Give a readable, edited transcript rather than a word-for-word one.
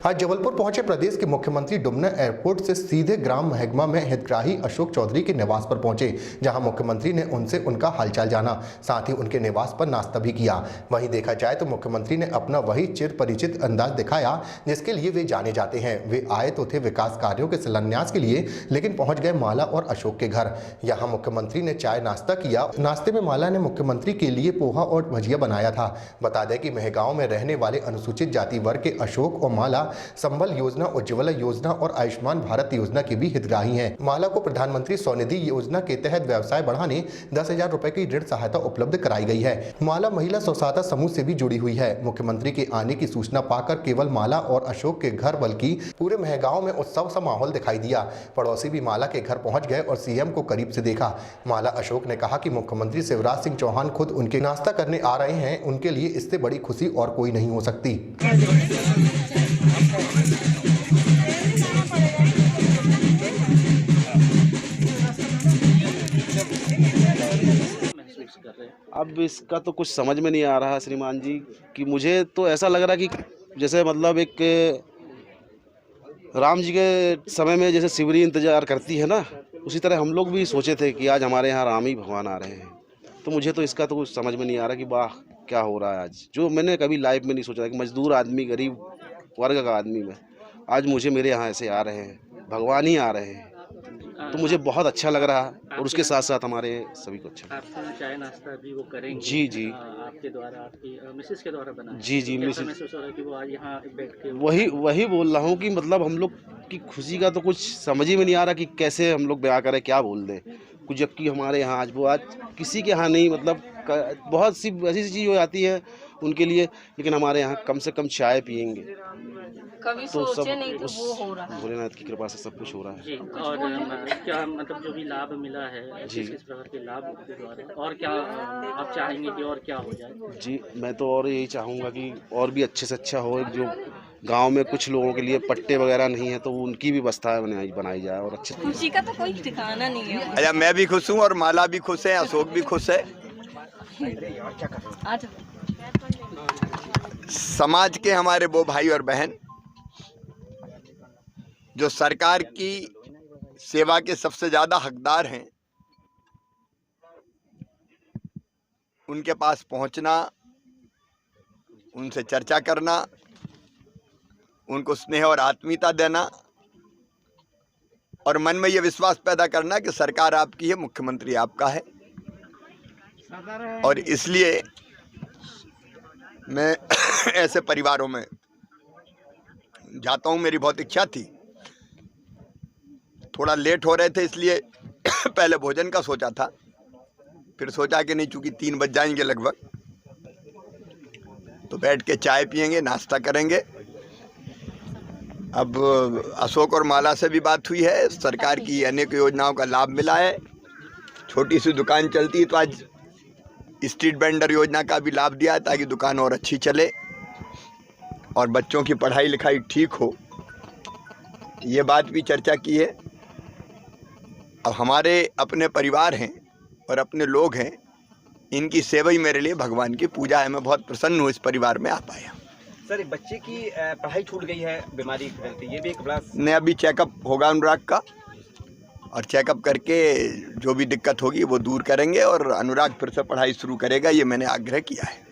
आज जबलपुर पहुंचे प्रदेश के मुख्यमंत्री डुमना एयरपोर्ट से सीधे ग्राम महगमा में हितग्राही अशोक चौधरी के निवास पर पहुंचे, जहां मुख्यमंत्री ने उनसे उनका हालचाल जाना, साथ ही उनके निवास पर नाश्ता भी किया। वहीं देखा जाए तो मुख्यमंत्री ने अपना वही चिर परिचित अंदाज दिखाया जिसके लिए वे जाने जाते हैं। वे आए तो थे विकास कार्यों के शिलान्यास के लिए, लेकिन पहुंच गए माला और अशोक के घर। यहाँ मुख्यमंत्री ने चाय नाश्ता किया। नाश्ते में माला ने मुख्यमंत्री के लिए पोहा और भजिया बनाया था। बता दें कि महगांव में रहने वाले अनुसूचित जाति वर्ग के अशोक और माला संबल योजना, उज्ज्वला योजना और आयुष्मान भारत योजना की भी हितग्राही हैं। माला को प्रधानमंत्री स्वनिधि योजना के तहत व्यवसाय बढ़ाने 10,000 रुपए की ऋण सहायता उपलब्ध कराई गई है। माला महिला स्वसहायता समूह से भी जुड़ी हुई है। मुख्यमंत्री के आने की सूचना पाकर केवल माला और अशोक के घर बल्कि पूरे महगांव में उत्सव सा माहौल दिखाई दिया। पड़ोसी भी माला के घर पहुंच गए और सीएम को करीब से देखा। माला अशोक ने कहा कि मुख्यमंत्री शिवराज सिंह चौहान खुद उनके नाश्ता करने आ रहे हैं। उनके लिए इससे बड़ी खुशी और कोई नहीं हो सकती। अब इसका तो कुछ समझ में नहीं आ रहा श्रीमान जी कि मुझे तो ऐसा लग रहा है कि जैसे मतलब एक राम जी के समय में जैसे शिवरी इंतजार करती है ना, उसी तरह हम लोग भी सोचे थे कि आज हमारे यहाँ राम ही भगवान आ रहे हैं। तो मुझे तो इसका तो कुछ समझ में नहीं आ रहा कि वाह क्या हो रहा है आज, जो मैंने कभी लाइफ में नहीं सोचा कि मजदूर आदमी, गरीब वर्ग का आदमी में आज मुझे मेरे यहाँ ऐसे आ रहे हैं, भगवान ही आ रहे हैं। तो मुझे बहुत अच्छा लग रहा है और उसके साथ साथ हमारे सभी को अच्छा। आपसे चाय नाश्ता भी वो करेंगे? जी जी, आपके द्वारा, आपकी मिसेस के द्वारा बना? जी जी, मिसेस महसूस हो रहा है कि वो आज यहाँ बैठ के वही बोल रहा हूँ कि मतलब हम लोग की खुशी का तो कुछ समझ ही में नहीं आ रहा कि कैसे हम लोग बयां करें, क्या बोल दें कुछ, जबकि हमारे यहाँ आज वो आज किसी के यहाँ नहीं, मतलब बहुत सी ऐसी चीज़ हो जाती है उनके लिए, लेकिन हमारे यहाँ कम से कम चाय पियेंगे। कभी तो सोचे नहीं तो वो हो रहा है। भोलेनाथ की कृपा से सब कुछ हो रहा है। जी, और क्या मतलब जो भी लाभ मिला है जी, किस प्रकार के लाभ के द्वारा, और क्या आप चाहेंगे कि और क्या हो जाए? जी, मैं तो और यही चाहूँगा कि और भी अच्छे से अच्छा हो। जो गांव में कुछ लोगों के लिए पट्टे वगैरह नहीं है तो उनकी भी व्यवस्था बनाई जाए और अच्छे। खुशी का तो कोई ठिकाना नहीं है। अच्छा, मैं भी खुश हूँ और माला भी खुश है, अशोक भी खुश है। समाज के हमारे वो भाई और बहन जो सरकार की सेवा के सबसे ज्यादा हकदार हैं, उनके पास पहुंचना, उनसे चर्चा करना, उनको स्नेह और आत्मीयता देना और मन में ये विश्वास पैदा करना कि सरकार आपकी है, मुख्यमंत्री आपका है। और इसलिए मैं ऐसे परिवारों में जाता हूँ। मेरी बहुत इच्छा थी, थोड़ा लेट हो रहे थे इसलिए पहले भोजन का सोचा था, फिर सोचा कि नहीं, चूंकि 3 बज जाएंगे लगभग, तो बैठ के चाय पियेंगे, नाश्ता करेंगे। अब अशोक और माला से भी बात हुई है, सरकार की अनेक योजनाओं का लाभ मिला है। छोटी सी दुकान चलती है तो आज स्ट्रीट वेंडर योजना का भी लाभ दिया है ताकि दुकान और अच्छी चले और बच्चों की पढ़ाई लिखाई ठीक हो, ये बात भी चर्चा की है। अब हमारे अपने परिवार हैं और अपने लोग हैं, इनकी सेवा ही मेरे लिए भगवान की पूजा है। मैं बहुत प्रसन्न हूँ इस परिवार में आ पाया। सर, बच्चे की पढ़ाई छूट गई है, बीमारी, ये भी एक बड़ा ने अभी चेकअप होगा अनुराग का, और चेकअप करके जो भी दिक्कत होगी वो दूर करेंगे और अनुराग फिर से पढ़ाई शुरू करेगा, ये मैंने आग्रह किया है।